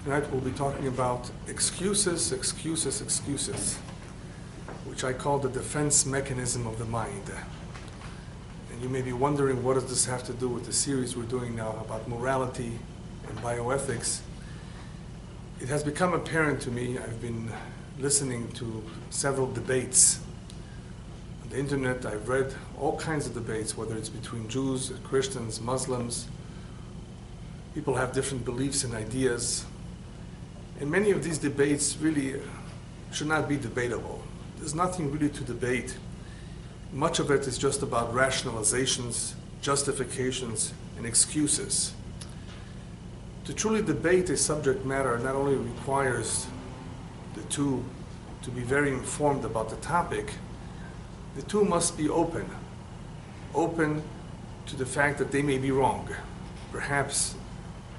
Tonight we'll be talking about excuses, excuses, excuses, which I call the defense mechanism of the mind. And you may be wondering, what does this have to do with the series we're doing now about morality and bioethics? It has become apparent to me. I've been listening to several debates on the internet. I've read all kinds of debates, whether it's between Jews, Christians, Muslims. People have different beliefs and ideas. And many of these debates really should not be debatable. There's nothing really to debate. Much of it is just about rationalizations, justifications, and excuses. To truly debate a subject matter not only requires the two to be very informed about the topic, the two must be open to the fact that they may be wrong. Perhaps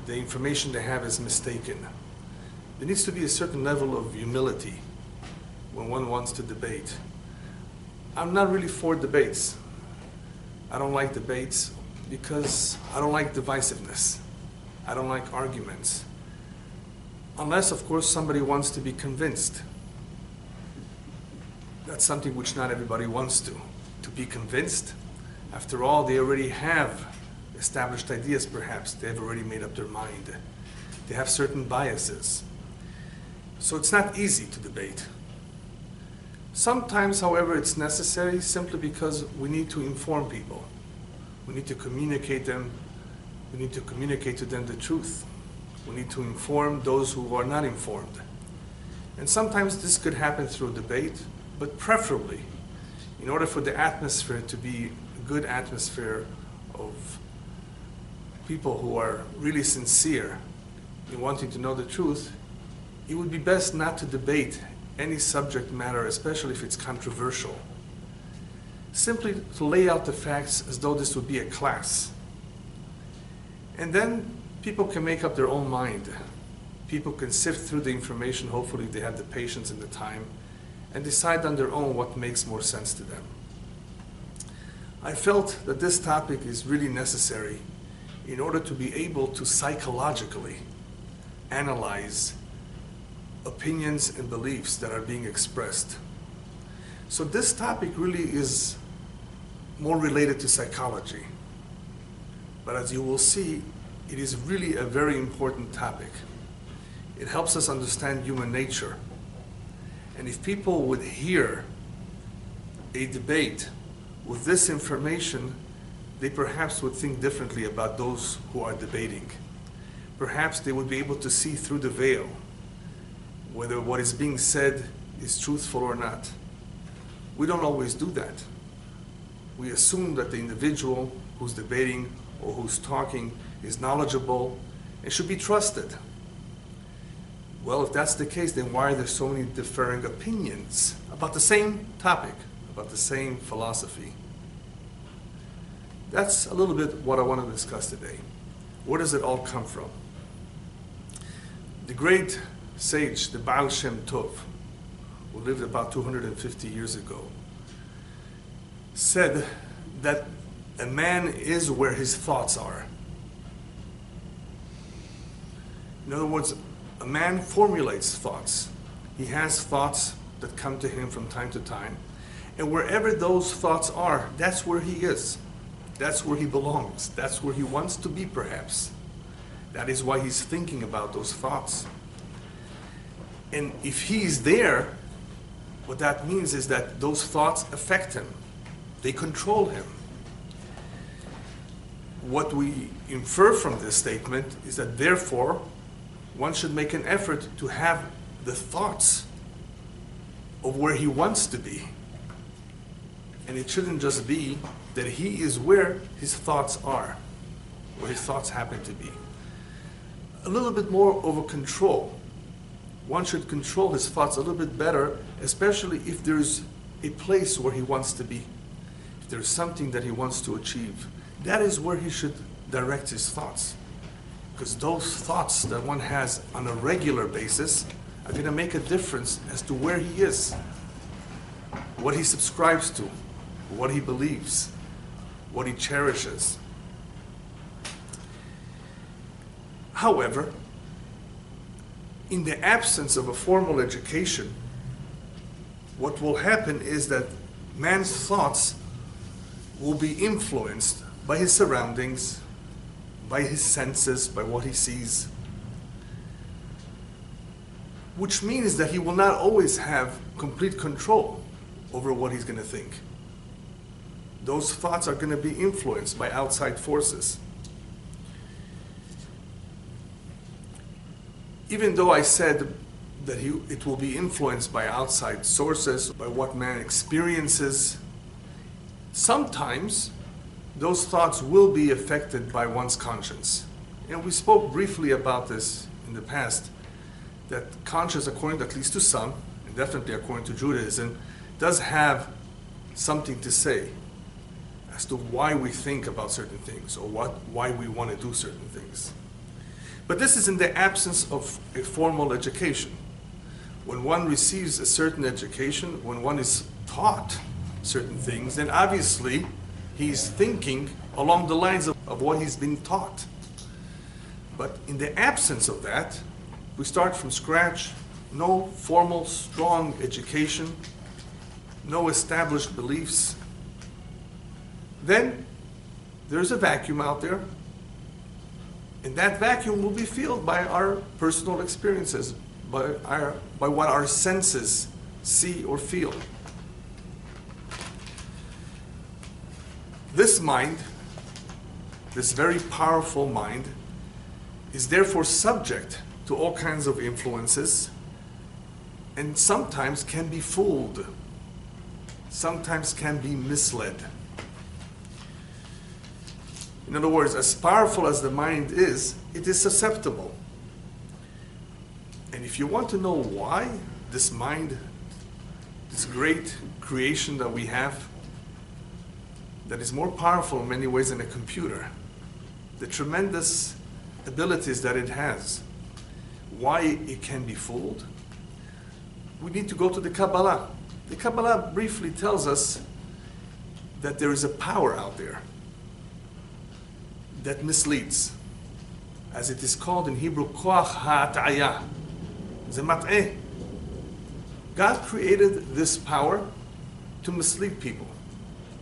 the information they have is mistaken. There needs to be a certain level of humility when one wants to debate. I'm not really for debates. I don't like debates because I don't like divisiveness. I don't like arguments. Unless, of course, somebody wants to be convinced. That's something which not everybody wants to be convinced. After all, they already have established ideas, perhaps. They've already made up their mind. They have certain biases. So it's not easy to debate. Sometimes, however, it's necessary simply because we need to inform people. We need to communicate to them the truth. We need to inform those who are not informed. And sometimes this could happen through debate, but preferably, in order for the atmosphere to be a good atmosphere of people who are really sincere in wanting to know the truth, it would be best not to debate any subject matter, especially if it's controversial. Simply to lay out the facts as though this would be a class. And then people can make up their own mind. People can sift through the information, hopefully if they have the patience and the time, and decide on their own what makes more sense to them. I felt that this topic is really necessary in order to be able to psychologically analyze opinions and beliefs that are being expressed. So this topic really is more related to psychology. But as you will see, it is really a very important topic. It helps us understand human nature. And if people would hear a debate with this information, they perhaps would think differently about those who are debating. Perhaps they would be able to see through the veil whether what is being said is truthful or not. We don't always do that. We assume that the individual who's debating or who's talking is knowledgeable and should be trusted. Well, if that's the case, then why are there so many differing opinions about the same topic, about the same philosophy? That's a little bit what I want to discuss today. Where does it all come from? The great sage, the Baal Shem Tov, who lived about 250 years ago, said that a man is where his thoughts are. In other words, a man formulates thoughts. He has thoughts that come to him from time to time. And wherever those thoughts are, that's where he is. That's where he belongs. That's where he wants to be, perhaps. That is why he's thinking about those thoughts. And if he's there, what that means is that those thoughts affect him. They control him. What we infer from this statement is that therefore, one should make an effort to have the thoughts of where he wants to be. And it shouldn't just be that he is where his thoughts are, where his thoughts happen to be. A little bit more over control. One should control his thoughts a little bit better, especially if there's a place where he wants to be. If there's something that he wants to achieve, that is where he should direct his thoughts. Because those thoughts that one has on a regular basis are going to make a difference as to where he is, what he subscribes to, what he believes, what he cherishes. However, in the absence of a formal education, what will happen is that man's thoughts will be influenced by his surroundings, by his senses, by what he sees, which means that he will not always have complete control over what he's going to think. Those thoughts are going to be influenced by outside forces. Even though I said that it will be influenced by outside sources, by what man experiences, sometimes those thoughts will be affected by one's conscience. And we spoke briefly about this in the past, that conscience, according at least to some, and definitely according to Judaism, does have something to say as to why we think about certain things or why we want to do certain things. But this is in the absence of a formal education. When one receives a certain education, when one is taught certain things, then obviously he's thinking along the lines of what he's been taught. But in the absence of that, we start from scratch, no formal, strong education, no established beliefs. Then there's a vacuum out there, and that vacuum will be filled by our personal experiences, by what our senses see or feel. This mind, this very powerful mind, is therefore subject to all kinds of influences, and sometimes can be fooled, sometimes can be misled. In other words, as powerful as the mind is, it is susceptible. And if you want to know why this mind, this great creation that we have, that is more powerful in many ways than a computer, the tremendous abilities that it has, why it can be fooled, we need to go to the Kabbalah. The Kabbalah briefly tells us that there is a power out there that misleads, as it is called in Hebrew, koach ha'ataya, zemat'eh. God created this power to mislead people.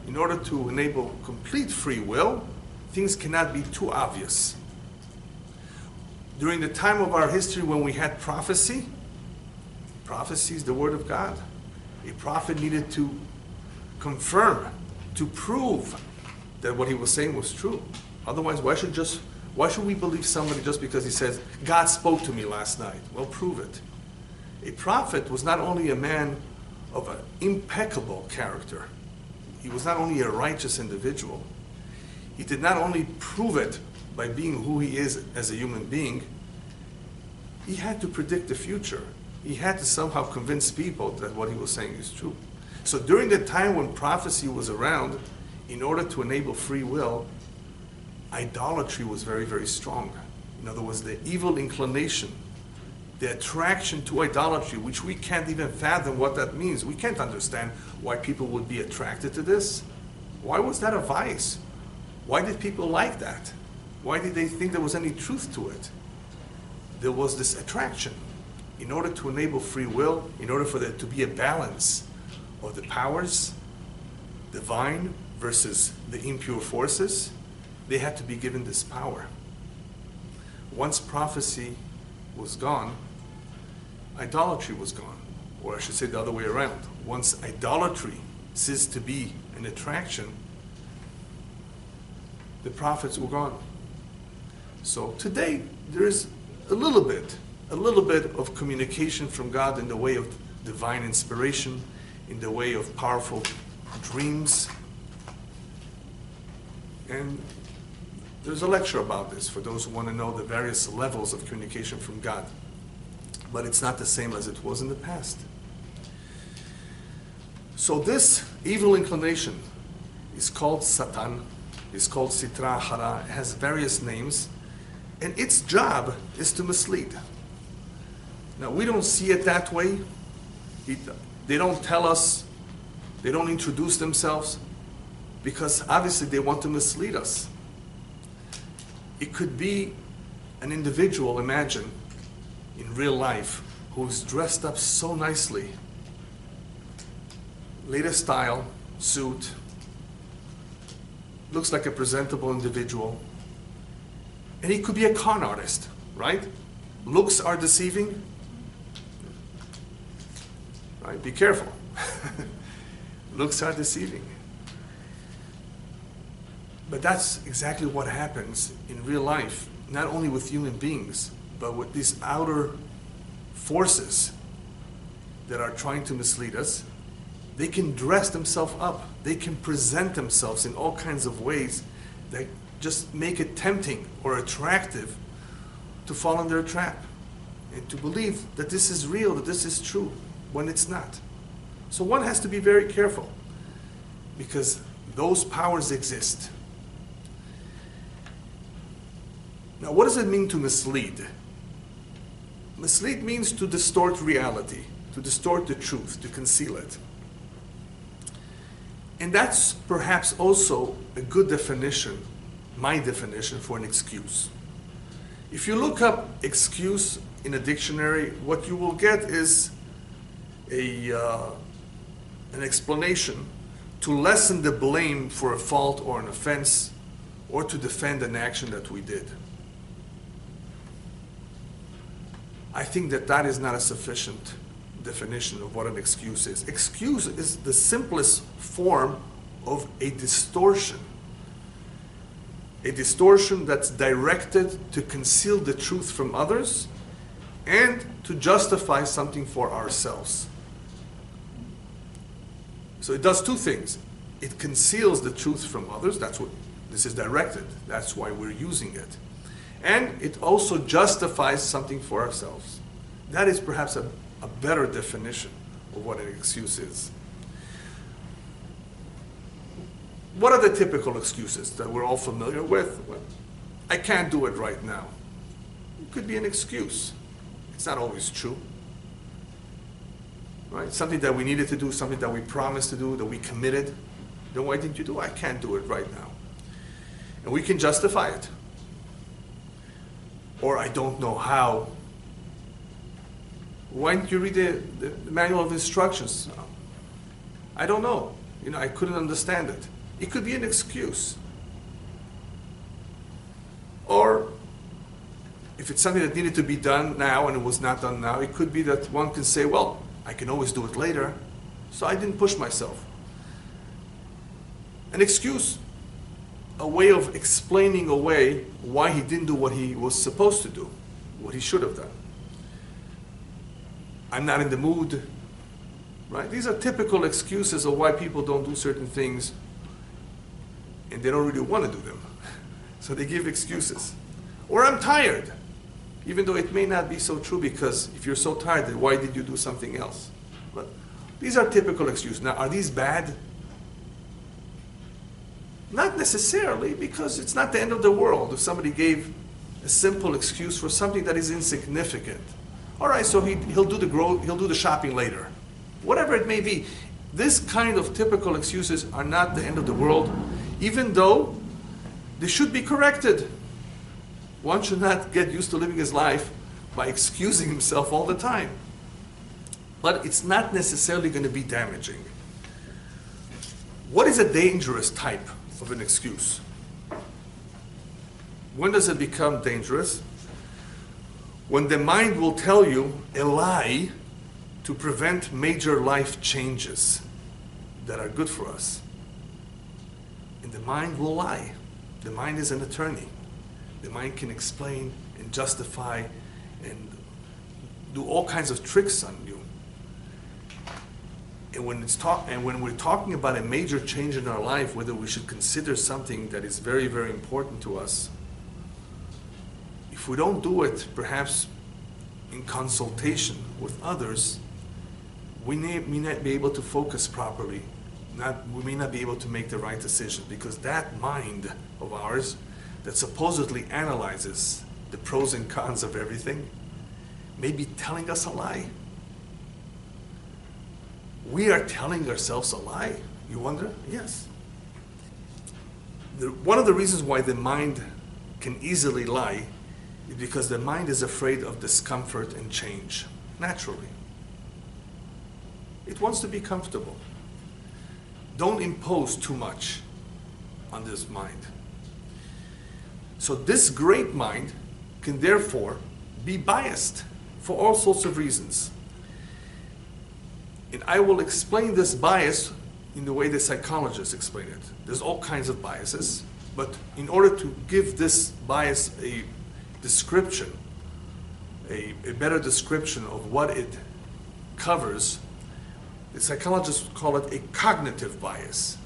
In order to enable complete free will, things cannot be too obvious. During the time of our history when we had prophecy, prophecy is the word of God. A prophet needed to confirm, to prove that what he was saying was true. Otherwise, why should we believe somebody just because he says, God spoke to me last night? Well, prove it. A prophet was not only a man of an impeccable character, he was not only a righteous individual, he did not only prove it by being who he is as a human being, he had to predict the future. He had to somehow convince people that what he was saying is true. So during the time when prophecy was around, in order to enable free will, idolatry was very, very strong. In other words, the evil inclination, the attraction to idolatry, which we can't even fathom what that means. We can't understand why people would be attracted to this. Why was that a vice? Why did people like that? Why did they think there was any truth to it? There was this attraction. In order to enable free will, in order for there to be a balance of the powers, divine versus the impure forces, they had to be given this power. Once prophecy was gone, idolatry was gone. Or I should say the other way around. Once idolatry ceased to be an attraction, the prophets were gone. So today, there is a little bit of communication from God in the way of divine inspiration, in the way of powerful dreams. And there's a lecture about this for those who want to know the various levels of communication from God. But it's not the same as it was in the past. So this evil inclination is called Satan, is called Sitra Hara, it has various names, and its job is to mislead. Now we don't see it that way. They don't tell us, they don't introduce themselves, because obviously they want to mislead us. It could be an individual, imagine, in real life who's dressed up so nicely, latest style, suit, looks like a presentable individual, and he could be a con artist, right? Looks are deceiving, right? Be careful. Looks are deceiving. But that's exactly what happens in real life, not only with human beings, but with these outer forces that are trying to mislead us. They can dress themselves up. They can present themselves in all kinds of ways that just make it tempting or attractive to fall in their trap and to believe that this is real, that this is true, when it's not. So one has to be very careful because those powers exist. Now, what does it mean to mislead? Mislead means to distort reality, to distort the truth, to conceal it. And that's perhaps also a good definition, my definition for an excuse. If you look up excuse in a dictionary, what you will get is an explanation to lessen the blame for a fault or an offense, or to defend an action that we did. I think that that is not a sufficient definition of what an excuse is. Excuse is the simplest form of a distortion. A distortion that's directed to conceal the truth from others and to justify something for ourselves. So it does two things. It conceals the truth from others. That's what this is directed. That's why we're using it. And it also justifies something for ourselves. That is perhaps a better definition of what an excuse is. What are the typical excuses that we're all familiar with? Well, I can't do it right now. It could be an excuse. It's not always true. Right? Something that we needed to do, something that we promised to do, that we committed. Then why didn't you do it? I can't do it right now. And we can justify it. Or I don't know how. Why didn't you read the manual of instructions? I don't know. I couldn't understand it. It could be an excuse. Or if it's something that needed to be done now and it was not done now, it could be that one can say, well, I can always do it later, so I didn't push myself. An excuse, a way of explaining away why he didn't do what he was supposed to do, what he should have done. I'm not in the mood, right? These are typical excuses of why people don't do certain things and they don't really want to do them. So they give excuses. Or I'm tired, even though it may not be so true, because if you're so tired, then why did you do something else? But these are typical excuses. Now, are these bad? Not necessarily, because it's not the end of the world if somebody gave a simple excuse for something that is insignificant. All right, so he'll do the shopping later. Whatever it may be. This kind of typical excuses are not the end of the world, even though they should be corrected. One should not get used to living his life by excusing himself all the time. But it's not necessarily going to be damaging. What is a dangerous type of an excuse? When does it become dangerous? When the mind will tell you a lie to prevent major life changes that are good for us. And the mind will lie. The mind is an attorney. The mind can explain and justify and do all kinds of tricks on you. And when we're talking about a major change in our life, whether we should consider something that is very, very important to us, if we don't do it, perhaps in consultation with others, we may not be able to focus properly. We may not be able to make the right decision, because that mind of ours that supposedly analyzes the pros and cons of everything may be telling us a lie. We are telling ourselves a lie. You wonder? Yes. One of the reasons why the mind can easily lie is because the mind is afraid of discomfort and change, naturally. It wants to be comfortable. Don't impose too much on this mind. So this great mind can therefore be biased for all sorts of reasons. And I will explain this bias in the way the psychologists explain it. There's all kinds of biases, but in order to give this bias a description, a better description of what it covers, the psychologists call it a cognitive bias.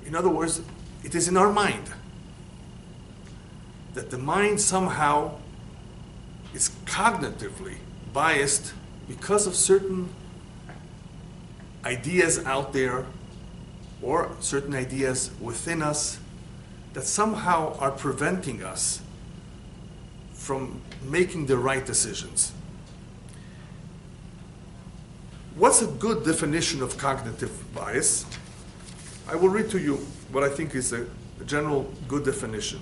In other words, it is in our mind that the mind somehow is cognitively biased because of certain ideas out there or certain ideas within us that somehow are preventing us from making the right decisions. What's a good definition of cognitive bias? I will read to you what I think is a general good definition.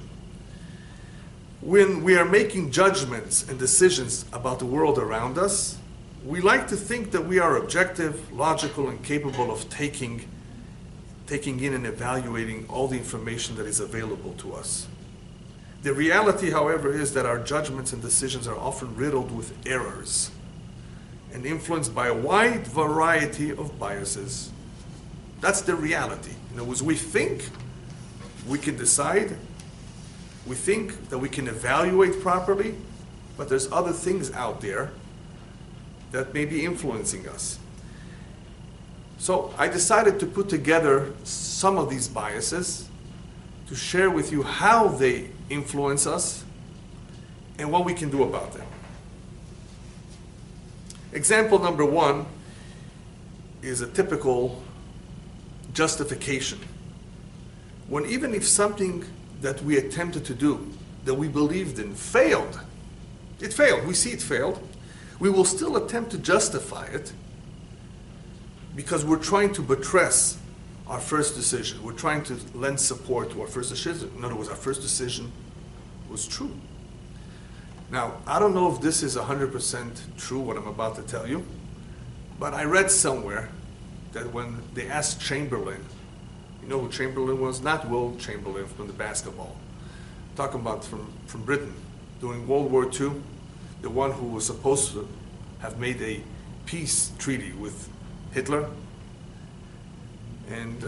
When we are making judgments and decisions about the world around us, we like to think that we are objective, logical, and capable of taking in and evaluating all the information that is available to us. The reality, however, is that our judgments and decisions are often riddled with errors and influenced by a wide variety of biases. That's the reality. In other words, we think we can decide, we think that we can evaluate properly, but there's other things out there that may be influencing us. So I decided to put together some of these biases to share with you how they influence us and what we can do about them. Example number one is a typical justification. When even if something that we attempted to do, that we believed in, failed, it failed, we see it failed, we will still attempt to justify it because we're trying to buttress our first decision. We're trying to lend support to our first decision. In other words, our first decision was true. Now, I don't know if this is 100% true, what I'm about to tell you, but I read somewhere that when they asked Chamberlain, you know who Chamberlain was? Not Will Chamberlain from the basketball. Talking about from Britain during World War II, the one who was supposed to have made a peace treaty with Hitler. And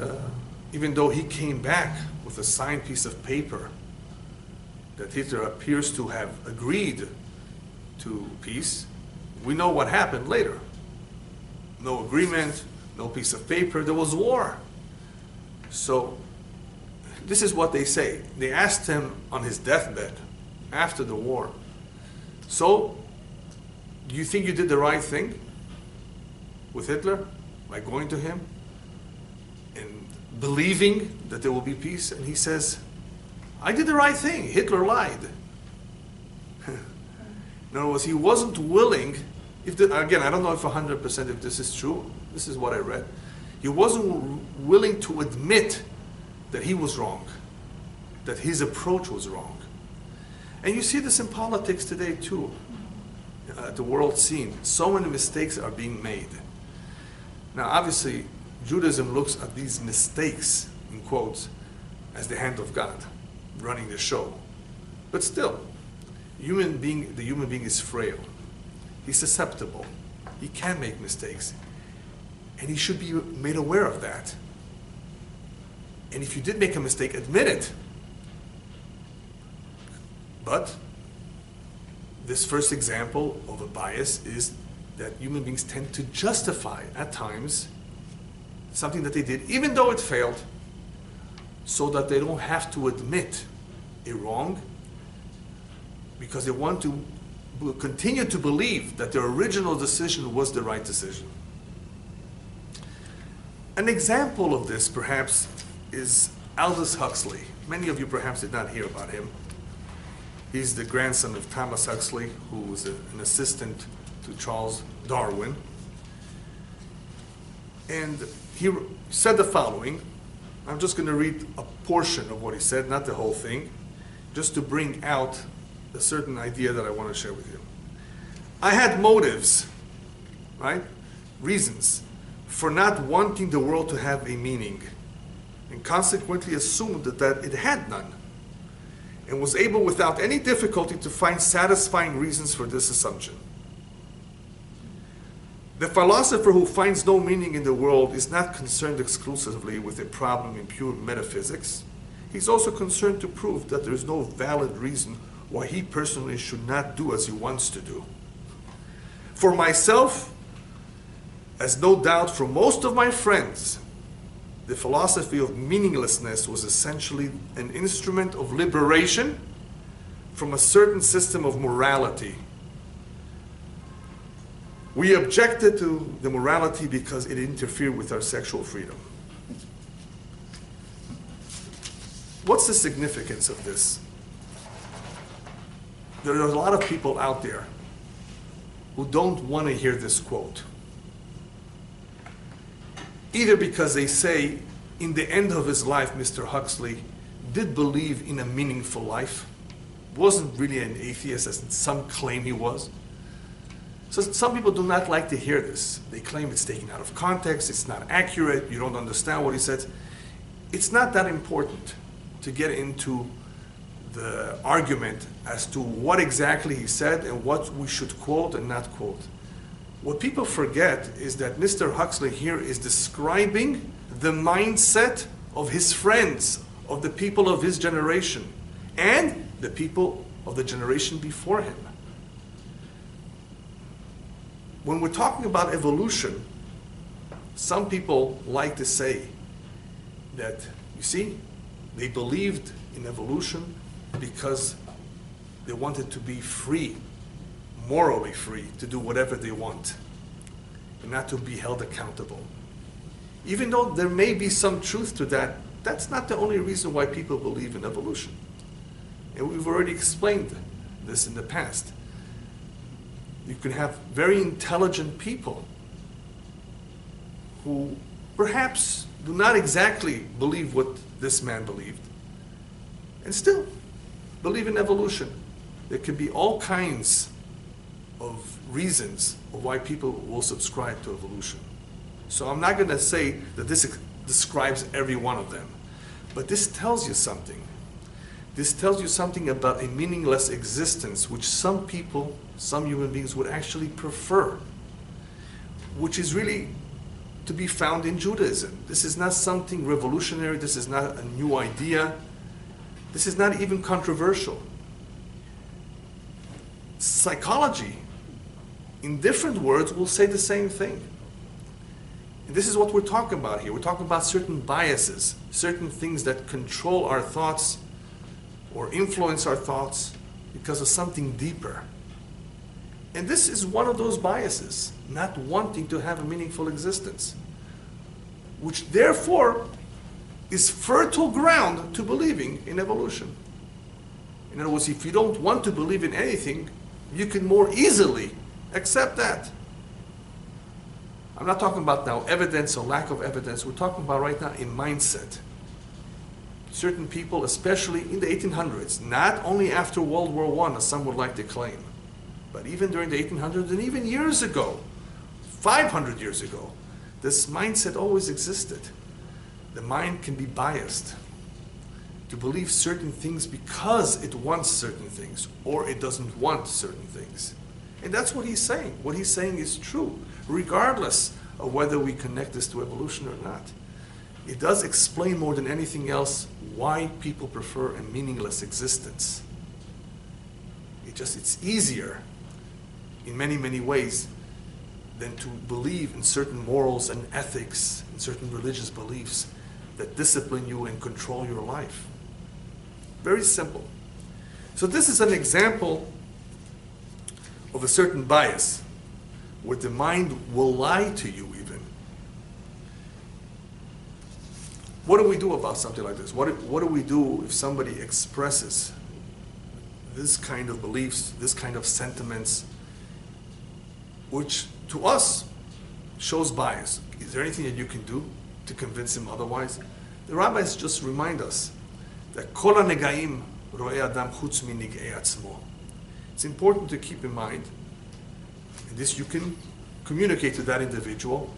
even though he came back with a signed piece of paper that Hitler appears to have agreed to peace, we know what happened later. No agreement, no piece of paper, there was war. So this is what they say. They asked him on his deathbed after the war, so do you think you did the right thing with Hitler by going to him and believing that there will be peace? And he says, I did the right thing. Hitler lied. In other words, he wasn't willing, again, I don't know if 100% if this is true, this is what I read. He wasn't willing to admit that he was wrong, that his approach was wrong. And you see this in politics today too, at the world scene. So many mistakes are being made. Now obviously, Judaism looks at these mistakes, in quotes, as the hand of God running the show. But still, the human being is frail. He's susceptible. He can make mistakes. And he should be made aware of that. And if you did make a mistake, admit it. But this first example of a bias is that human beings tend to justify, at times, something that they did, even though it failed, so that they don't have to admit a wrong, because they want to continue to believe that their original decision was the right decision. An example of this, perhaps, is Aldous Huxley. Many of you perhaps did not hear about him. He's the grandson of Thomas Huxley, who was an assistant to Charles Darwin. And he said the following. I'm just going to read a portion of what he said, not the whole thing. just to bring out a certain idea that I want to share with you. I had motives, right? Reasons for not wanting the world to have a meaning, and consequently assumed that it had none, and was able without any difficulty to find satisfying reasons for this assumption. The philosopher who finds no meaning in the world is not concerned exclusively with a problem in pure metaphysics. He's also concerned to prove that there is no valid reason why he personally should not do as he wants to do. For myself, as no doubt for most of my friends, the philosophy of meaninglessness was essentially an instrument of liberation from a certain system of morality. We objected to the morality because it interfered with our sexual freedom. What's the significance of this? There are a lot of people out there who don't want to hear this quote. Either because they say, in the end of his life, Mr. Huxley did believe in a meaningful life, wasn't really an atheist as some claim he was. So some people do not like to hear this. They claim it's taken out of context, it's not accurate, you don't understand what he said. It's not that important to get into the argument as to what exactly he said and what we should quote and not quote. What people forget is that Mr. Huxley here is describing the mindset of his friends, of the people of his generation, and the people of the generation before him. When we're talking about evolution, some people like to say that, you see, they believed in evolution because they wanted to be free, morally free, to do whatever they want, and not to be held accountable. Even though there may be some truth to that, that's not the only reason why people believe in evolution. And we've already explained this in the past. You can have very intelligent people who perhaps do not exactly believe what this man believed, and still believe in evolution. There can be all kinds of reasons of why people will subscribe to evolution. So I'm not going to say that this describes every one of them, but this tells you something. This tells you something about a meaningless existence, which some people, some human beings would actually prefer, which is really to be found in Judaism. This is not something revolutionary. This is not a new idea. This is not even controversial. Psychology, in different words, will say the same thing. And this is what we're talking about here. We're talking about certain biases, certain things that control our thoughts or influence our thoughts because of something deeper. And this is one of those biases, not wanting to have a meaningful existence, which therefore is fertile ground to believing in evolution. In other words, if you don't want to believe in anything, you can more easily accept that. I'm not talking about now evidence or lack of evidence. We're talking about right now a mindset. Certain people, especially in the 1800s, not only after World War I, as some would like to claim, but even during the 1800s and even years ago, 500 years ago, this mindset always existed. The mind can be biased to believe certain things because it wants certain things, or it doesn't want certain things. And that's what he's saying. What he's saying is true, regardless of whether we connect this to evolution or not. It does explain more than anything else why people prefer a meaningless existence. It's easier in many, many ways than to believe in certain morals and ethics and certain religious beliefs that discipline you and control your life. Very simple. So this is an example of a certain bias where the mind will lie to you even. What do we do about something like this? What do we do if somebody expresses this kind of beliefs, this kind of sentiments, which to us shows bias? Is there anything that you can do to convince him otherwise? The rabbis just remind us that kol hanegaim ro'eh adam chutz minig'ei atzmo. It's important to keep in mind, and this you can communicate to that individual,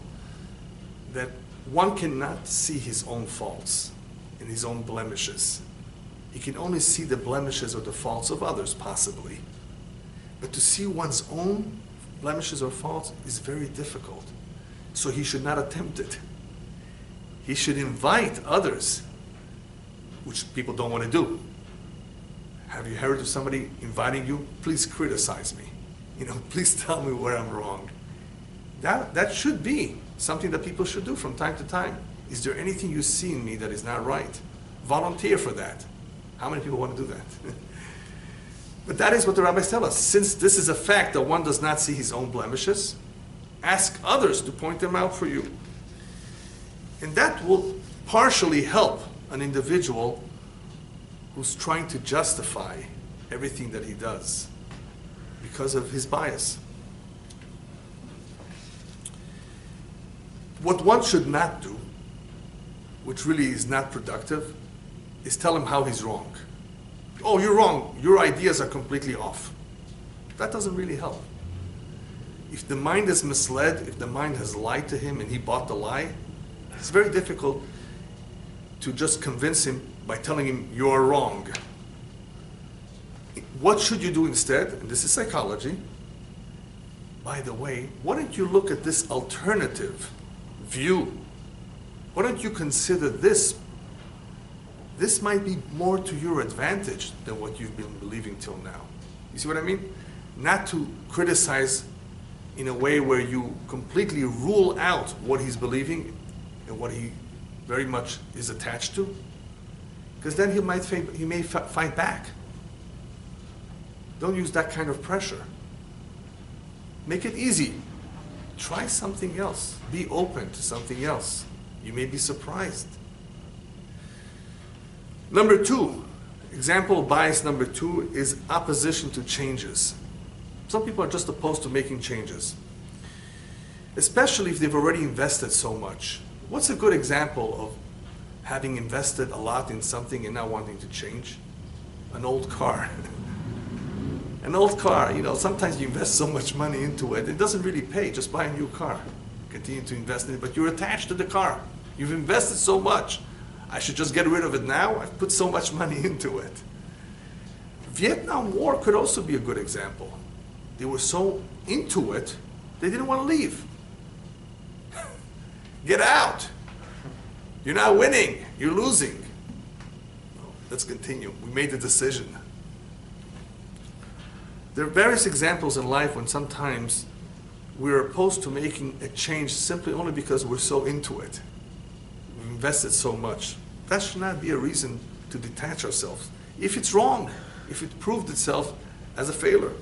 that one cannot see his own faults and his own blemishes. He can only see the blemishes or the faults of others, possibly. But to see one's own blemishes or faults is very difficult. So he should not attempt it. He should invite others, which people don't want to do. Have you heard of somebody inviting you? Please criticize me. Please tell me where I'm wrong. That should be something that people should do from time to time. Is there anything you see in me that is not right? Volunteer for that. How many people want to do that? But that is what the rabbis tell us. Since this is a fact that one does not see his own blemishes, ask others to point them out for you. And that will partially help an individual who's trying to justify everything that he does because of his bias. What one should not do, which really is not productive, is tell him how he's wrong. Oh, you're wrong. Your ideas are completely off. That doesn't really help. If the mind is misled, if the mind has lied to him and he bought the lie, it's very difficult to just convince him by telling him you're wrong. What should you do instead? And this is psychology. By the way, why don't you look at this alternative view? Why don't you consider this? This might be more to your advantage than what you've been believing till now. You see what I mean? Not to criticize in a way where you completely rule out what he's believing and what he very much is attached to, because then he may fight back. Don't use that kind of pressure. Make it easy. Try something else. Be open to something else. You may be surprised. Number two, example of bias number two is opposition to changes. Some people are just opposed to making changes, especially if they've already invested so much. What's a good example of having invested a lot in something and not wanting to change? An old car. An old car, sometimes you invest so much money into it, it doesn't really pay. Just buy a new car. Continue to invest in it, but you're attached to the car. You've invested so much. I should just get rid of it now. I've put so much money into it. Vietnam War could also be a good example. They were so into it, they didn't want to leave. Get out. You're not winning. You're losing. No, let's continue. We made the decision. There are various examples in life when sometimes we're opposed to making a change simply only because we're so into it. We've invested so much. That should not be a reason to detach ourselves. If it's wrong, if it proved itself as a failure.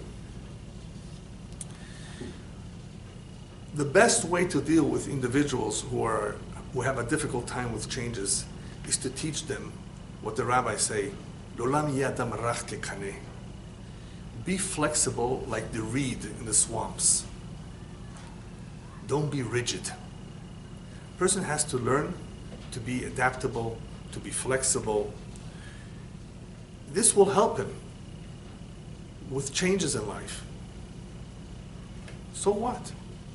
The best way to deal with individuals who have a difficult time with changes is to teach them what the rabbis say, "L'olam yadam rach kekaneh." Be flexible like the reed in the swamps. Don't be rigid. A person has to learn to be adaptable, to be flexible. This will help him with changes in life. So what?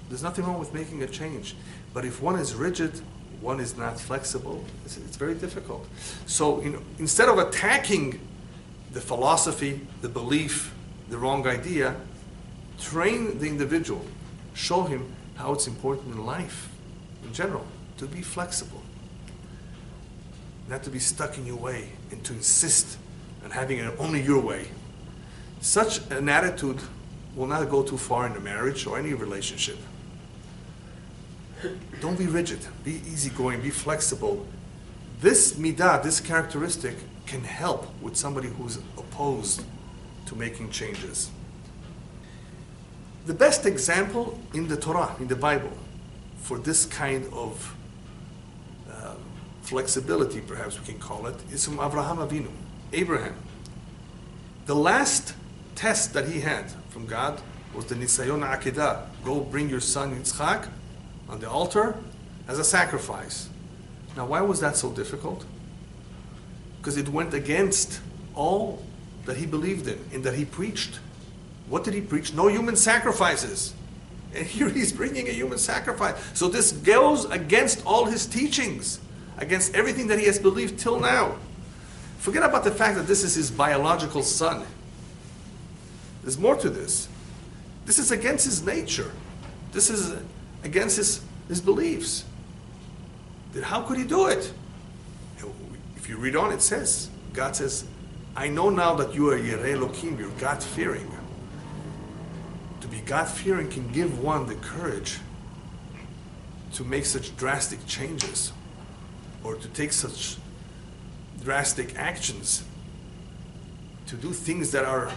There's nothing wrong with making a change. But if one is rigid, one is not flexible, it's very difficult. So instead of attacking the philosophy, the belief, the wrong idea, train the individual. Show him how it's important in life, in general, to be flexible. Not to be stuck in your way and to insist on having it only your way. Such an attitude will not go too far in a marriage or any relationship. Don't be rigid. Be easygoing. Be flexible. This midah, this characteristic, can help with somebody who's opposed to making changes. The best example in the Torah, in the Bible, for this kind of flexibility, perhaps we can call it, is from Avraham Avinu, Abraham. The last test that he had from God was the Nisayon Akedah. Go bring your son Yitzchak on the altar as a sacrifice. Now, why was that so difficult? Because it went against all that he believed in and that he preached. What did he preach? No human sacrifices. And here he's bringing a human sacrifice. So this goes against all his teachings, against everything that he has believed till now. Forget about the fact that this is his biological son. There's more to this. This is against his nature. This is against his beliefs. Then how could he do it? If you read on, it says, God says, I know now that you are Yerei Elohim, you're God-fearing. To be God-fearing can give one the courage to make such drastic changes or to take such drastic actions, to do things that are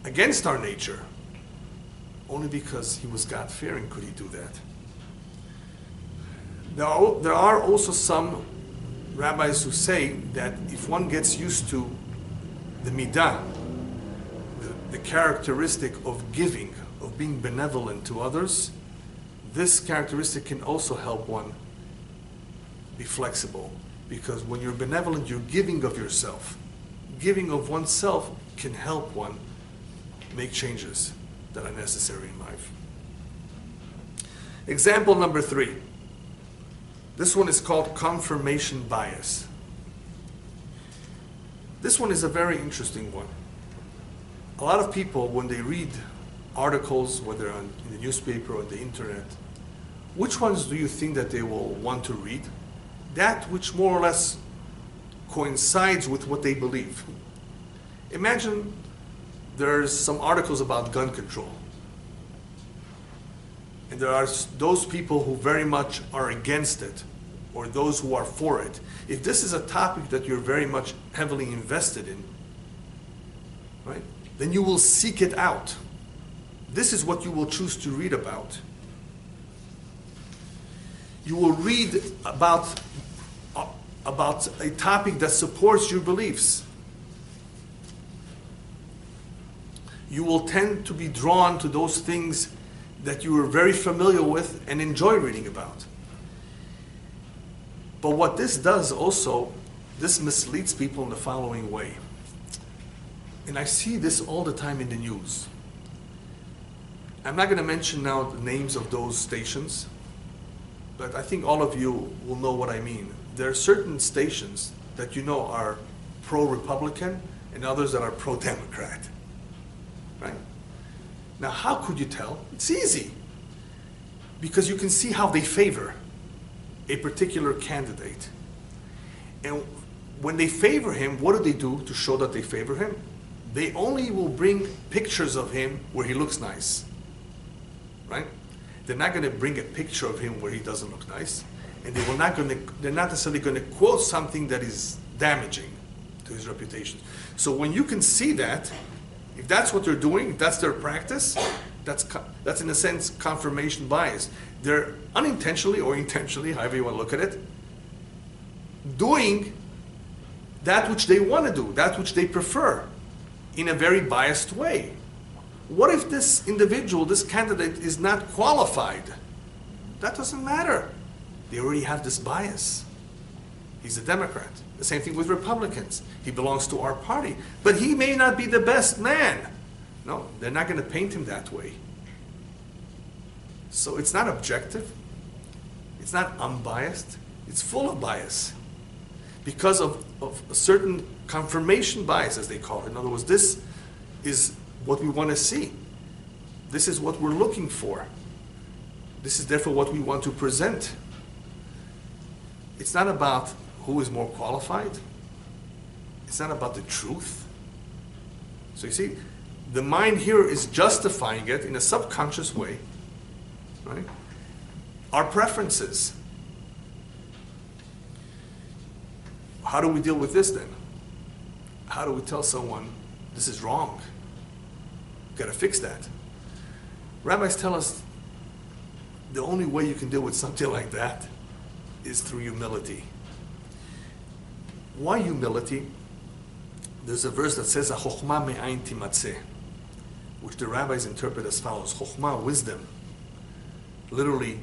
against our nature. Only because he was God-fearing could he do that. There are also some rabbis who say that if one gets used to the midah, the characteristic of giving, of being benevolent to others, this characteristic can also help one be flexible. Because when you're benevolent, you're giving of yourself. Giving of oneself can help one make changes that are necessary in life. Example number 3. This one is called confirmation bias. This one is a very interesting one. A lot of people, when they read articles, whether in the newspaper or the internet, which ones do you think that they will want to read? That which more or less coincides with what they believe. Imagine there's some articles about gun control. And there are those people who very much are against it, or those who are for it. If this is a topic that you're very much heavily invested in, right, then you will seek it out. This is what you will choose to read about. You will read about a topic that supports your beliefs. You will tend to be drawn to those things that you are very familiar with and enjoy reading about. But what this does also, this misleads people in the following way. And I see this all the time in the news. I'm not going to mention now the names of those stations, but I think all of you will know what I mean. There are certain stations that you know are pro-Republican and others that are pro-Democrat. Right? Now, how could you tell? It's easy. Because you can see how they favor a particular candidate. And when they favor him, what do they do to show that they favor him? They only will bring pictures of him where he looks nice. Right? They're not going to bring a picture of him where he doesn't look nice. And they're not necessarily going to quote something that is damaging to his reputation. So when you can see that, if that's what they're doing, if that's their practice, that's in a sense confirmation bias. They're unintentionally or intentionally, however you want to look at it, doing that which they want to do, that which they prefer, in a very biased way. What if this individual, this candidate, is not qualified? That doesn't matter. They already have this bias. He's a Democrat. The same thing with Republicans. He belongs to our party. But he may not be the best man. No, they're not going to paint him that way. So it's not objective. It's not unbiased. It's full of bias. Because of a certain confirmation bias, as they call it. In other words, this is what we want to see. This is what we're looking for. This is therefore what we want to present. It's not about who is more qualified. It's not about the truth. So you see, the mind here is justifying it in a subconscious way, right? Our preferences. How do we deal with this then? How do we tell someone this is wrong? You've got to fix that. Rabbis tell us the only way you can deal with something like that is through humility. Why humility? There's a verse that says, "Chokhmah me'ayin timatzeh," which the rabbis interpret as follows: Chokhmah, wisdom. Literally,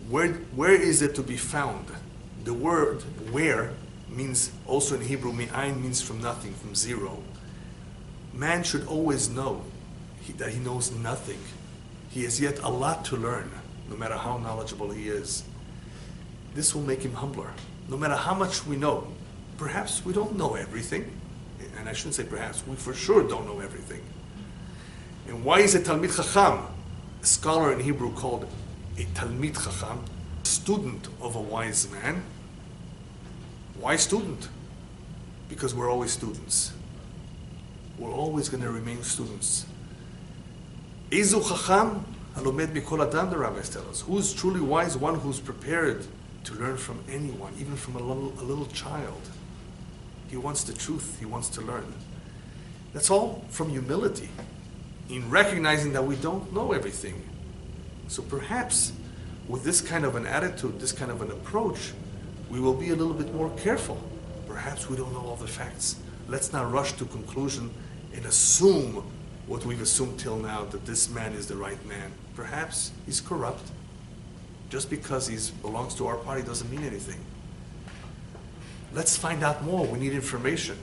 where is it to be found? The word "where" means also in Hebrew, me'ayin means from nothing, from zero. Man should always know that he knows nothing. He has yet a lot to learn, no matter how knowledgeable he is. This will make him humbler. No matter how much we know, perhaps we don't know everything. And I shouldn't say perhaps, we for sure don't know everything. And why is a Talmid Chacham, a scholar in Hebrew called a Talmid Chacham, student of a wise man? Why student? Because we're always students. We're always going to remain students. Ezu Chacham halomed mikol adam, the rabbis tell us. Who is truly wise? One who's prepared to learn from anyone, even from a little child. He wants the truth. He wants to learn. That's all from humility, in recognizing that we don't know everything. So perhaps with this kind of an attitude, this kind of an approach, we will be a little bit more careful. Perhaps we don't know all the facts. Let's not rush to conclusion and assume what we've assumed till now, that this man is the right man. Perhaps he's corrupt. Just because he belongs to our party doesn't mean anything. Let's find out more. We need information.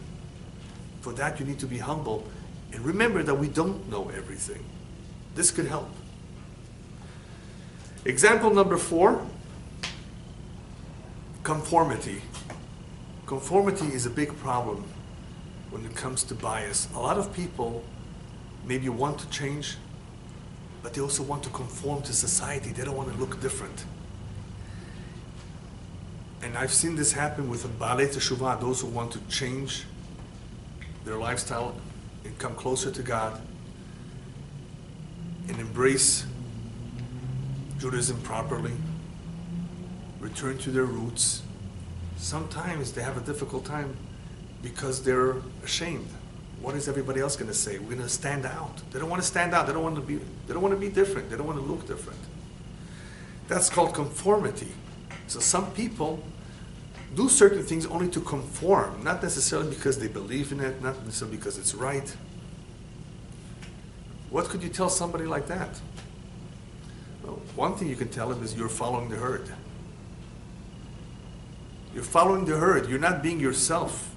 For that, you need to be humble and remember that we don't know everything. This could help. Example number 4, conformity. Conformity is a big problem when it comes to bias. A lot of people maybe want to change, but they also want to conform to society. They don't want to look different. And I've seen this happen with Baalei Teshuvah, those who want to change their lifestyle and come closer to God and embrace Judaism properly, return to their roots. Sometimes they have a difficult time because they're ashamed. What is everybody else going to say? We're going to stand out. They don't want to stand out. They don't want to be different. They don't want to look different. That's called conformity. So some people do certain things only to conform, not necessarily because they believe in it, not necessarily because it's right. What could you tell somebody like that? Well, one thing you can tell them is you're following the herd. You're following the herd. You're not being yourself.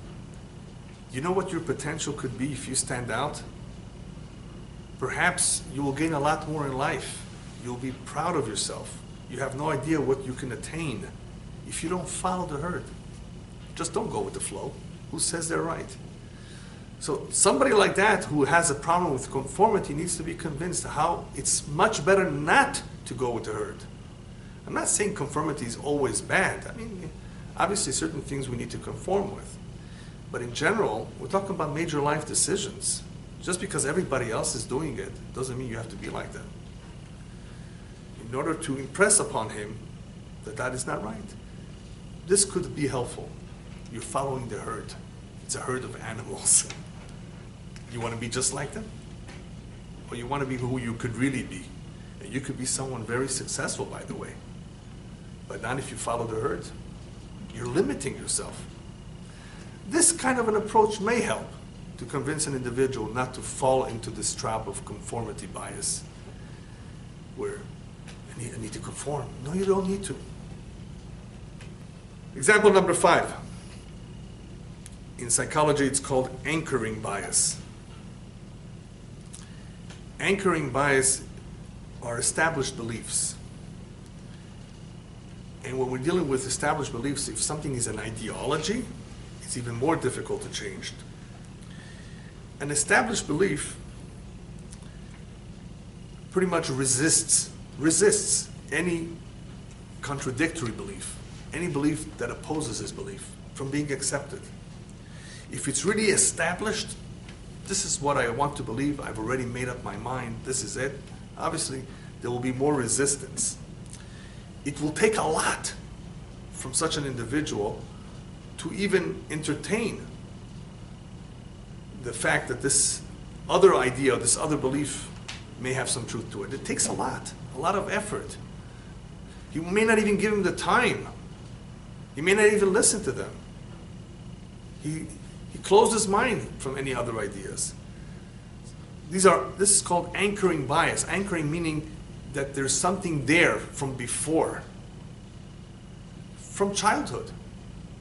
You know what your potential could be if you stand out? Perhaps you will gain a lot more in life. You'll be proud of yourself. You have no idea what you can attain if you don't follow the herd. Just don't go with the flow. Who says they're right? So somebody like that who has a problem with conformity needs to be convinced how it's much better not to go with the herd. I'm not saying conformity is always bad. I mean, obviously certain things we need to conform with. But in general, we're talking about major life decisions. Just because everybody else is doing it doesn't mean you have to be like them. In order to impress upon him that that is not right. This could be helpful. You're following the herd. It's a herd of animals. You want to be just like them? Or you want to be who you could really be? And you could be someone very successful, by the way. But not if you follow the herd. You're limiting yourself. This kind of an approach may help to convince an individual not to fall into this trap of conformity bias, where I need to conform. No, you don't need to. Example number 5. In psychology, it's called anchoring bias. Anchoring bias are established beliefs. And when we're dealing with established beliefs, if something is an ideology, it's even more difficult to change. An established belief pretty much resists any contradictory belief, any belief that opposes his belief from being accepted. If it's really established, this is what I want to believe, I've already made up my mind, this is it, obviously there will be more resistance. It will take a lot from such an individual to even entertain the fact that this other idea, this other belief may have some truth to it. It takes a lot of effort. You may not even give him the time. He may not even listen to them. He closed his mind from any other ideas. This is called anchoring bias. Anchoring meaning that there's something there from before, from childhood,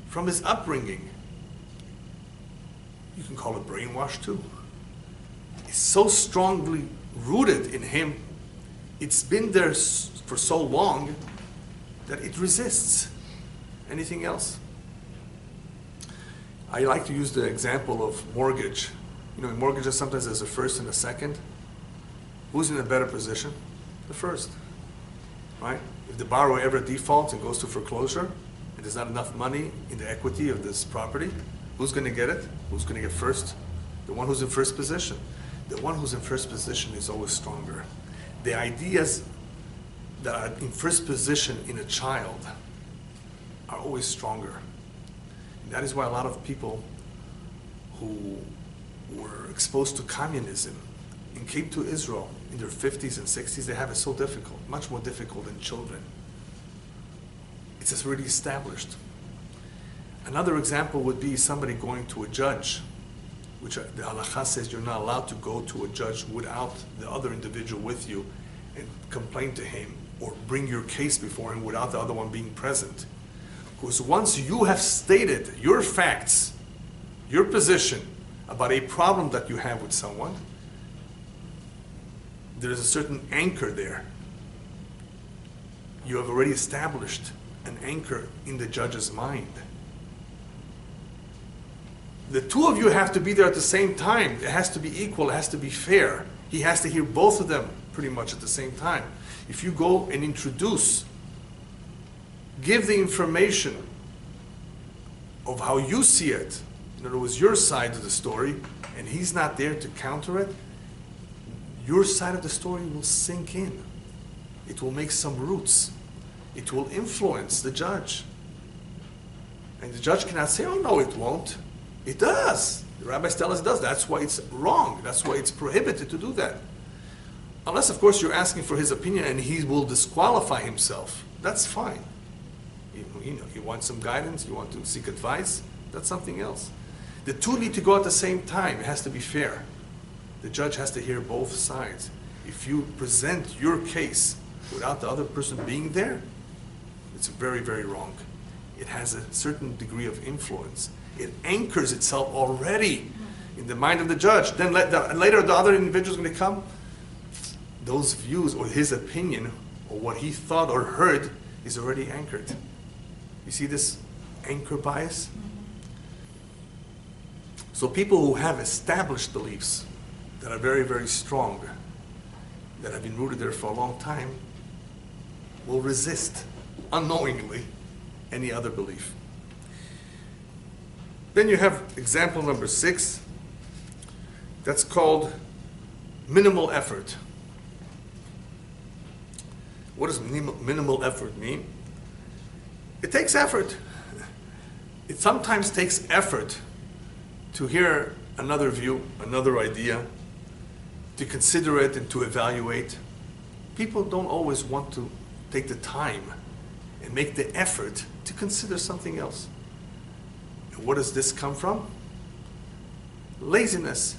from his upbringing. You can call it brainwash too. is so strongly rooted in him, it's been there for so long that it resists anything else. I like to use the example of mortgage. You know, in mortgages sometimes there's a first and a second. Who's in a better position? The first, right? If the borrower ever defaults and goes to foreclosure, and there's not enough money in the equity of this property, who's going to get it? Who's going to get first? The one who's in first position. The one who's in first position is always stronger. The ideas that are in first position in a child are always stronger. And that is why a lot of people who were exposed to communism and came to Israel in their 50s and 60s, they have it so difficult, much more difficult than children. It's just really established. Another example would be somebody going to a judge, which the halakha says you're not allowed to go to a judge without the other individual with you and complain to him or bring your case before him without the other one being present. Because once you have stated your facts, your position about a problem that you have with someone, there is a certain anchor there. You have already established an anchor in the judge's mind. The two of you have to be there at the same time. It has to be equal, it has to be fair. He has to hear both of them pretty much at the same time. If you go and introduce, give the information of how you see it, in other words, your side of the story, and he's not there to counter it, your side of the story will sink in. It will make some roots. It will influence the judge. And the judge cannot say, oh no, it won't. It does. The rabbis tell us it does. That's why it's wrong. That's why it's prohibited to do that. Unless, of course, you're asking for his opinion and he will disqualify himself. That's fine. You know, you want some guidance, you want to seek advice, that's something else. The two need to go at the same time. It has to be fair. The judge has to hear both sides. If you present your case without the other person being there, it's very, very wrong. It has a certain degree of influence. It anchors itself already in the mind of the judge. Then later the other individual is going to come. Those views or his opinion or what he thought or heard is already anchored. You see this anchor bias? So people who have established beliefs that are very, very strong, that have been rooted there for a long time, will resist unknowingly any other belief. Then you have example number 6. That's called minimal effort. What does minimal effort mean? It takes effort. It sometimes takes effort to hear another view, another idea, to consider it and to evaluate. People don't always want to take the time and make the effort to consider something else. And where does this come from? Laziness.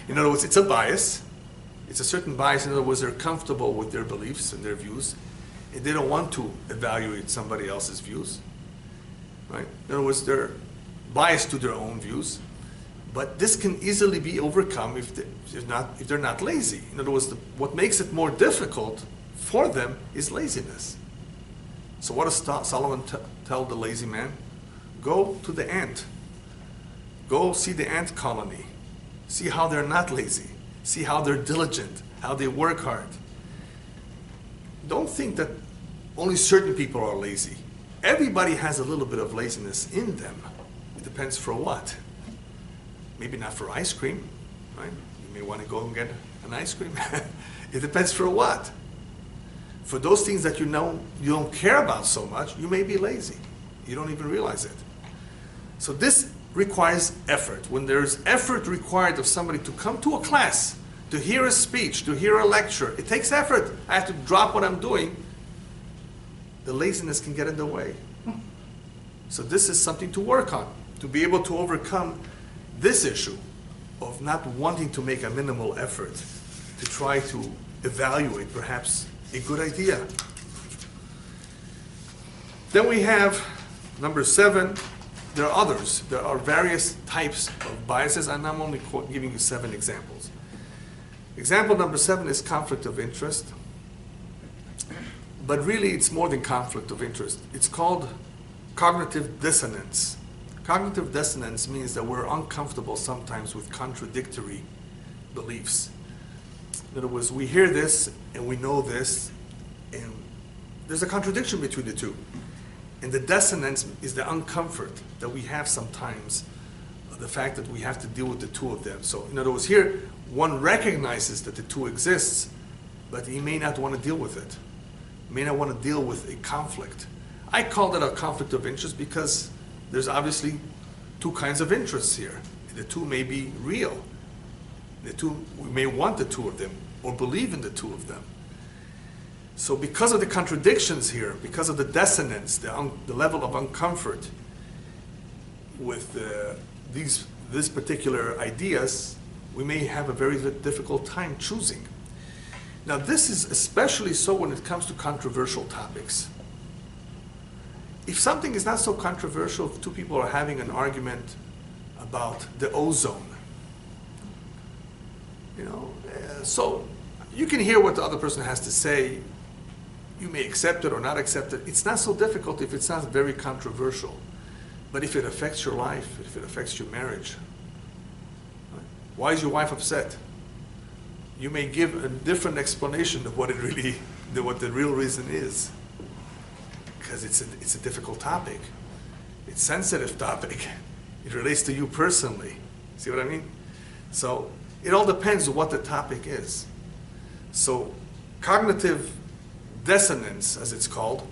In other words, it's a bias. It's a certain bias. In other words, they're comfortable with their beliefs and their views, and they don't want to evaluate somebody else's views. Right? In other words, they're biased to their own views, but this can easily be overcome if they're not lazy. In other words, what makes it more difficult for them is laziness. So what does Solomon tell the lazy man? Go to the ant. Go see the ant colony. See how they're not lazy. See how they're diligent, how they work hard. Don't think that only certain people are lazy. Everybody has a little bit of laziness in them. It depends for what. Maybe not for ice cream, right? You may want to go and get an ice cream. It depends for what. For those things that you know you don't care about so much, you may be lazy. You don't even realize it. So this requires effort. When there's effort required of somebody to come to a class, to hear a speech, to hear a lecture, it takes effort. I have to drop what I'm doing. The laziness can get in the way. So this is something to work on, to be able to overcome this issue of not wanting to make a minimal effort to try to evaluate perhaps a good idea. Then we have number 7. There are others. There are various types of biases, and I'm only giving you 7 examples. Example number 7 is conflict of interest. But really, it's more than conflict of interest. It's called cognitive dissonance. Cognitive dissonance means that we're uncomfortable sometimes with contradictory beliefs. In other words, we hear this and we know this, and there's a contradiction between the two. And the dissonance is the uncomfort that we have sometimes, the fact that we have to deal with the two of them. So in other words, here, one recognizes that the two exists, but he may not want to deal with it. He may not want to deal with a conflict. I call that a conflict of interest because there's obviously two kinds of interests here. The two may be real. We may want the two of them or believe in the two of them. So because of the contradictions here, because of the dissonance, the level of uncomfort with these particular ideas, we may have a very difficult time choosing. Now this is especially so when it comes to controversial topics. If something is not so controversial, if two people are having an argument about the ozone, so you can hear what the other person has to say. You may accept it or not accept it. It's not so difficult if it's not very controversial. But if it affects your life, if it affects your marriage, right? Why is your wife upset? You may give a different explanation of what it really, what the real reason is. Because it's a difficult topic. It's a sensitive topic. It relates to you personally. See what I mean? So it all depends on what the topic is. So cognitive dissonance, as it's called,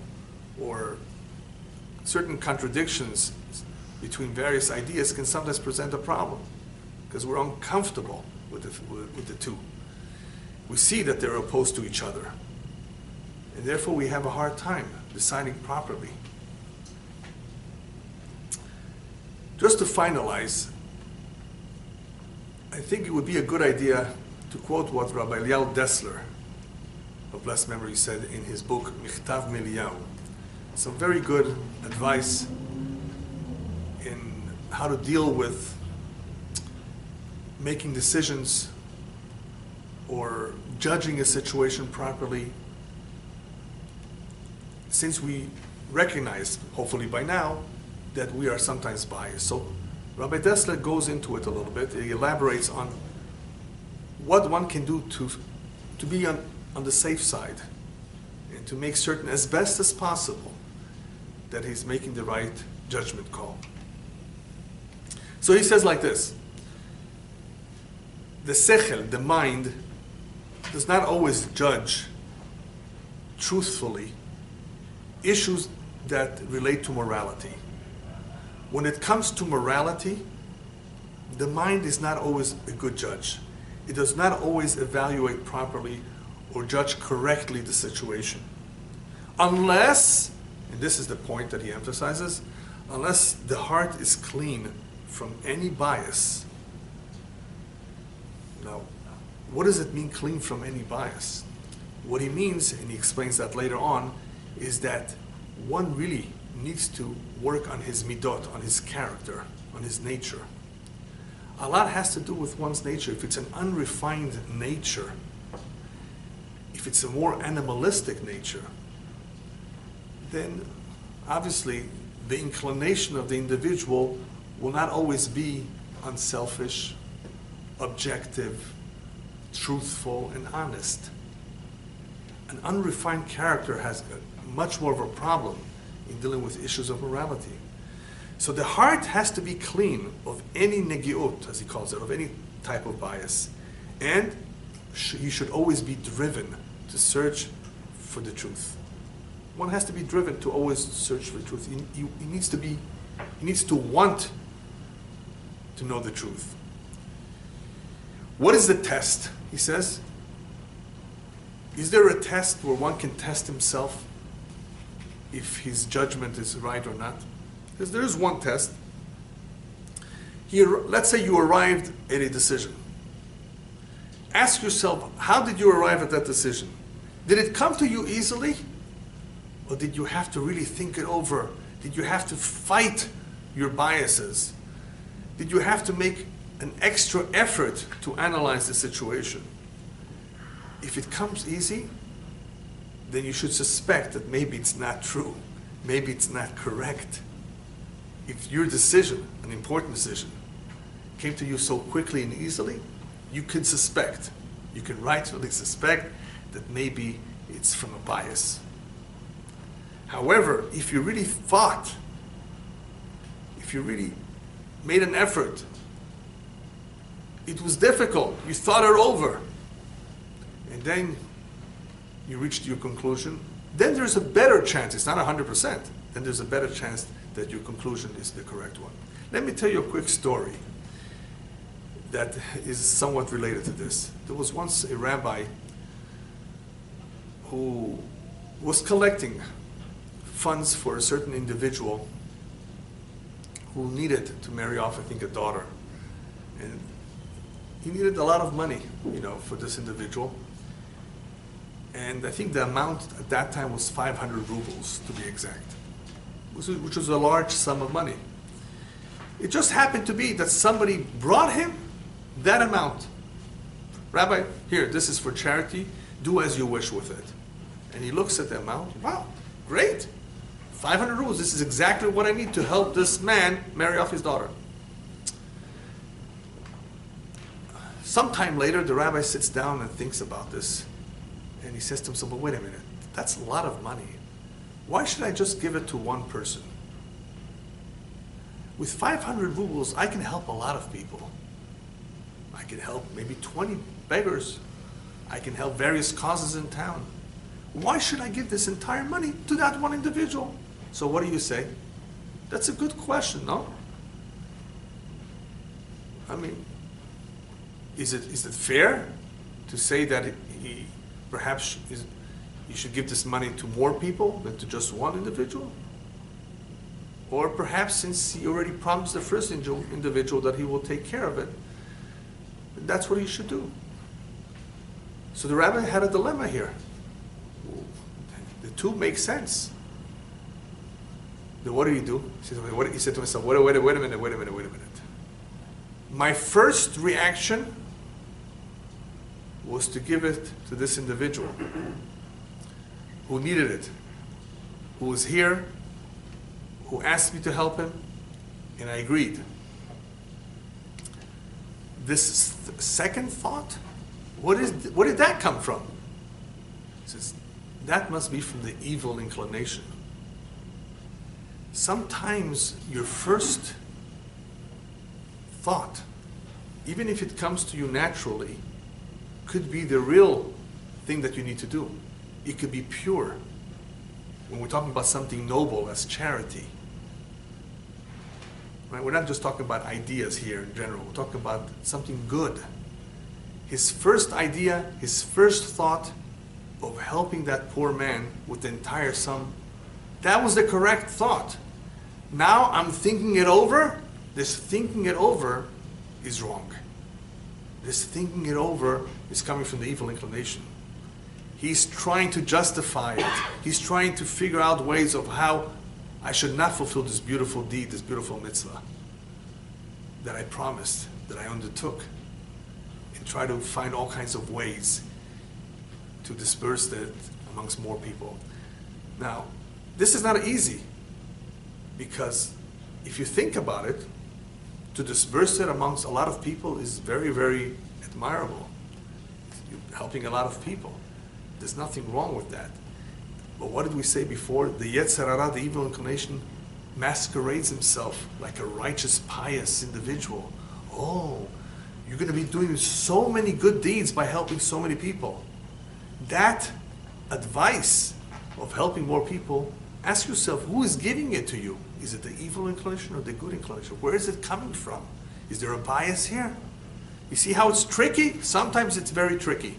or certain contradictions between various ideas can sometimes present a problem because we're uncomfortable with the two. We see that they're opposed to each other, and therefore we have a hard time deciding properly. Just to finalize, I think it would be a good idea to quote what Rabbi Eliyahu of blessed memory said in his book Michtav Eliyahu. Some very good advice in how to deal with making decisions or judging a situation properly, since we recognize, hopefully by now, that we are sometimes biased. So Rabbi Dessler goes into it a little bit. He elaborates on what one can do to be on the safe side and to make certain as best as possible that he's making the right judgment call. So he says like this: the sechel, the mind, does not always judge truthfully issues that relate to morality. When it comes to morality, the mind is not always a good judge. It does not always evaluate properly or judge correctly the situation. Unless, and this is the point that he emphasizes, unless the heart is clean from any bias. Now, what does it mean, clean from any bias? What he means, and he explains that later on, is that one really needs to work on his midot, on his character, on his nature. A lot has to do with one's nature. If it's an unrefined nature, if it's a more animalistic nature, then obviously the inclination of the individual will not always be unselfish, objective, truthful, and honest. An unrefined character has much more of a problem in dealing with issues of morality. So the heart has to be clean of any negiut, as he calls it, of any type of bias. And he should always be driven to search for the truth. One has to be driven to always search for truth. He needs to want to know the truth. What is the test? He says, is there a test where one can test himself if his judgment is right or not? Because there is one test. Let's say you arrived at a decision. Ask yourself, how did you arrive at that decision? Did it come to you easily? Or did you have to really think it over? Did you have to fight your biases? Did you have to make an extra effort to analyze the situation? if it comes easy, then you should suspect that maybe it's not true. Maybe it's not correct. If your decision, an important decision, came to you so quickly and easily, you can suspect, you can rightfully suspect that maybe it's from a bias. However, if you really fought, if you really made an effort, it was difficult, you thought it over, and then you reached your conclusion, then there's a better chance, it's not 100%, then there's a better chance that your conclusion is the correct one. Let me tell you a quick story that is somewhat related to this. There was once a rabbi who was collecting funds for a certain individual who needed to marry off, I think, a daughter. And he needed a lot of money, for this individual. And I think the amount at that time was 500 rubles, to be exact, which was a large sum of money. It just happened to be that somebody brought him that amount. Rabbi, here, this is for charity. Do as you wish with it. And he looks at the amount. Wow, great. 500 rubles. This is exactly what I need to help this man marry off his daughter. Sometime later, the rabbi sits down and thinks about this. And he says to himself, well, wait a minute. That's a lot of money. Why should I just give it to one person? With 500 rubles, I can help a lot of people. I can help maybe 20 beggars. I can help various causes in town. Why should I give this entire money to that one individual? So what do you say? That's a good question, no? I mean, is it fair to say that he perhaps you should give this money to more people than to just one individual? Or perhaps since he already promised the first individual that he will take care of it, that's what he should do. So the rabbi had a dilemma here. The two make sense. Then what do you do? He said to himself, wait a minute. My first reaction was to give it to this individual who needed it, who was here, who asked me to help him, and I agreed. This second thought, where did that come from? He says, that must be from the evil inclination. Sometimes your first thought, even if it comes to you naturally, could be the real thing that you need to do. It could be pure. When we're talking about something noble as charity, right? We're not just talking about ideas here in general. We're talking about something good. His first idea, his first thought of helping that poor man with the entire sum, that was the correct thought. Now I'm thinking it over. This thinking it over is wrong. This thinking it over is coming from the evil inclination. He's trying to justify it. He's trying to figure out ways of how I should not fulfill this beautiful deed, this beautiful mitzvah that I promised, that I undertook, and try to find all kinds of ways to disperse that amongst more people. Now, this is not easy, because if you think about it, to disperse it amongst a lot of people is very, very admirable. You're helping a lot of people. There's nothing wrong with that. But what did we say before? The Yetzer Hara, the evil inclination, masquerades himself like a righteous, pious individual. Oh, you're going to be doing so many good deeds by helping so many people. That advice of helping more people, ask yourself, who is giving it to you? Is it the evil inclination or the good inclination? Where is it coming from? Is there a bias here? You see how it's tricky? Sometimes it's very tricky.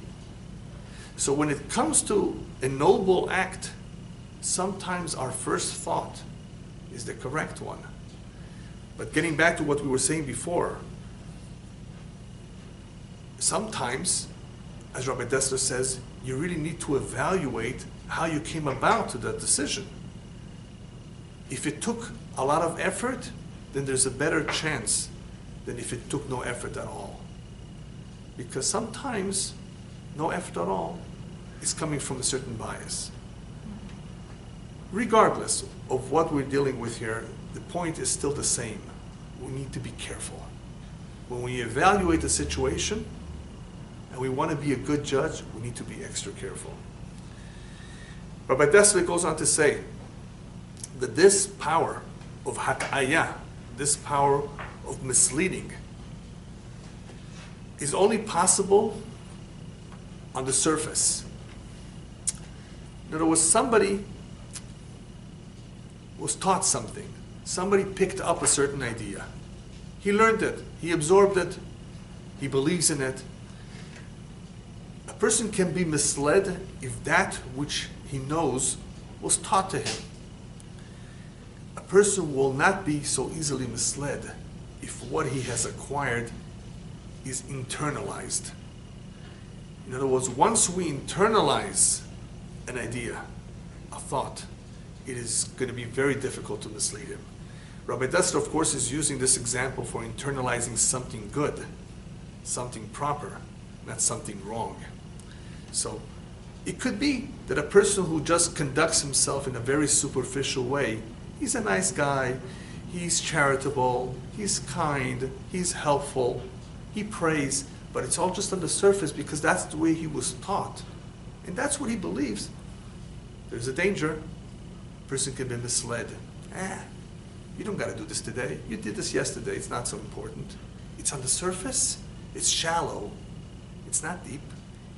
So when it comes to a noble act, sometimes our first thought is the correct one. But getting back to what we were saying before, sometimes, as Rabbi Dessler says, you really need to evaluate how you came about to that decision. If it took a lot of effort, then there's a better chance than if it took no effort at all. Because sometimes no effort at all, is coming from a certain bias. Regardless of what we're dealing with here, the point is still the same. We need to be careful. When we evaluate a situation and we want to be a good judge, we need to be extra careful. Rabbi Dessler goes on to say that this power of hat'aya, this power of misleading, is only possible on the surface. In other words, somebody was taught something. Somebody picked up a certain idea. He learned it. He absorbed it. He believes in it. A person can be misled if that which he knows was taught to him. A person will not be so easily misled if what he has acquired is internalized. In other words, once we internalize an idea, a thought, it is going to be very difficult to mislead him. Rabbi Dessler, of course, is using this example for internalizing something good, something proper, not something wrong. So it could be that a person who just conducts himself in a very superficial way, he's a nice guy, he's charitable, he's kind, he's helpful, he prays, but it's all just on the surface because that's the way he was taught. And that's what he believes. There's a danger. A person can be misled. You don't got to do this today. You did this yesterday. It's not so important. It's on the surface. It's shallow. It's not deep.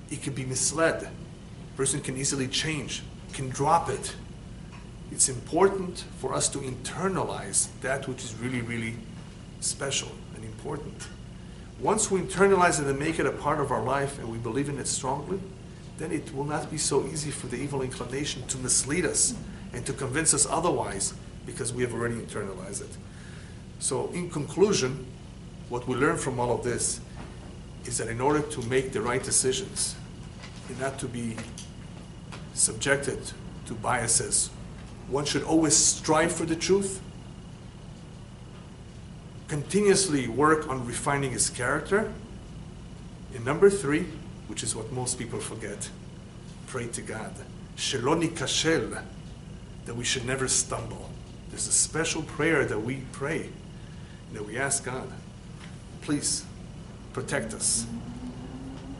It can be misled. A person can easily change, can drop it. It's important for us to internalize that which is really, really special and important. Once we internalize it and make it a part of our life and we believe in it strongly, then it will not be so easy for the evil inclination to mislead us and to convince us otherwise because we have already internalized it. So in conclusion, what we learn from all of this is that in order to make the right decisions and not to be subjected to biases, one should always strive for the truth, continuously work on refining his character, and number 3, which is what most people forget, pray to God. Shelo nikashel, that we should never stumble. There's a special prayer that we pray, that we ask God, please protect us.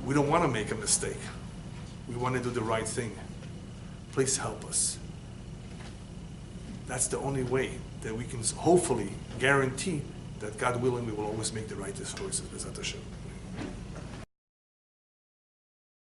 We don't want to make a mistake. We want to do the right thing. Please help us. That's the only way that we can hopefully guarantee that, God willing, we will always make the right choices. B'ezrat Hashem.